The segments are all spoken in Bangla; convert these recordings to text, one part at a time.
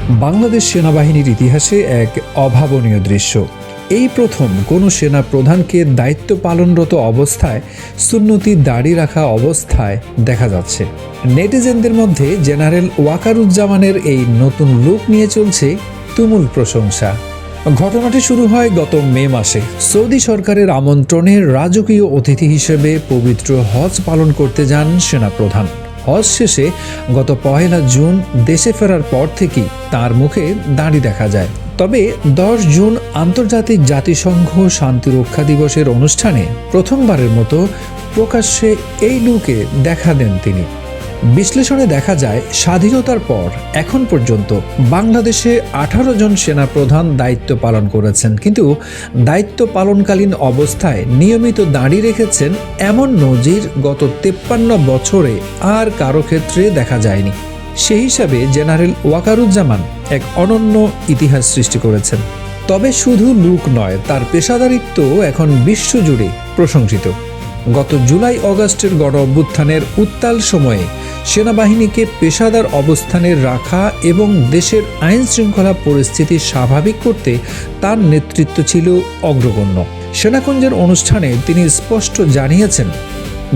বাংলাদেশ সেনাবাহিনীর ইতিহাসে এক অভাবনীয় দৃশ্য। এই প্রথম কোনো সেনা প্রধানকে দায়িত্ব পালনরত অবস্থায় সুন্নতি দাড়ি রাখা অবস্থায় দেখা যাচ্ছে। নেটিজেনদের মধ্যে জেনারেল ওয়াকারুজ্জামানের এই নতুন লুক নিয়ে চলছে তুমুল প্রশংসা। ঘটনাটি শুরু হয় গত মে মাসে। সৌদি সরকারের আমন্ত্রণে রাজকীয় অতিথি হিসেবে পবিত্র হজ পালন করতে যান সেনাপ্রধান। হজ শেষে গত 1 জুন দেশে ফেরার পর থেকেই তার মুখে দাড়ি দেখা যায়। তবে 10 জুন আন্তর্জাতিক জাতিসংঘ শান্তিরক্ষা দিবসের অনুষ্ঠানে প্রথমবারের মতো প্রকাশ্যে এই লুকে দেখা দেন তিনি। বিশ্লেষণে দেখা যায়, স্বাধীনতার পর এখন পর্যন্ত বাংলাদেশে 18 জন সেনাপ্রধান দায়িত্ব পালন করেছেন, কিন্তু দায়িত্ব পালনকালীন অবস্থায় নিয়মিত দাড়ি রেখেছেন এমন নজির গত 53 বছরে আর কারো ক্ষেত্রে দেখা যায়নি। সেই হিসাবে জেনারেল ওয়াকারুজ্জামান এক অনন্য ইতিহাস সৃষ্টি করেছেন। তবে শুধু লুক নয়, তার পেশাদারিত্ব এখন বিশ্বজুড়ে প্রশংসিত। গত জুলাই অগাস্টের গণ অভ্যুত্থানের উত্তাল সময়ে সেনাবাহিনীকে পেশাদার অবস্থানে রাখা এবং দেশের আইন শৃঙ্খলা পরিস্থিতি স্বাভাবিক করতে তার নেতৃত্ব ছিল অগ্রগণ্য। সেনাকুঞ্জের অনুষ্ঠানে তিনি স্পষ্ট জানিয়েছেন,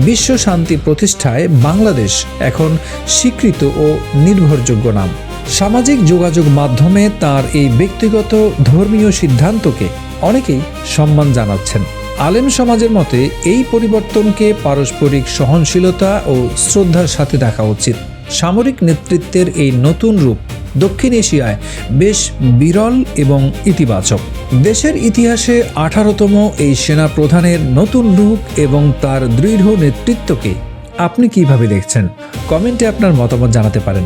বিশ্ব শান্তি প্রতিষ্ঠায় বাংলাদেশ এখন স্বীকৃত ও নির্ভরযোগ্য নাম। সামাজিক যোগাযোগ মাধ্যমে তার এই ব্যক্তিগত ধর্মীয় সিদ্ধান্তকে অনেকেই সম্মান জানাচ্ছেন। আলেম সমাজের মতে এই পরিবর্তনকে পারস্পরিক সহনশীলতা ও শ্রদ্ধার সাথে দেখা উচিত। সামরিক নেতৃত্বের এই নতুন রূপ দক্ষিণ এশিয়ায় বেশ বিরল এবং ইতিবাচক। দেশের ইতিহাসে 18তম এই সেনা প্রধানের নতুন লুক এবং তার দৃঢ় নেতৃত্বকে আপনি কিভাবে দেখছেন? কমেন্টে আপনার মতামত জানাতে পারেন।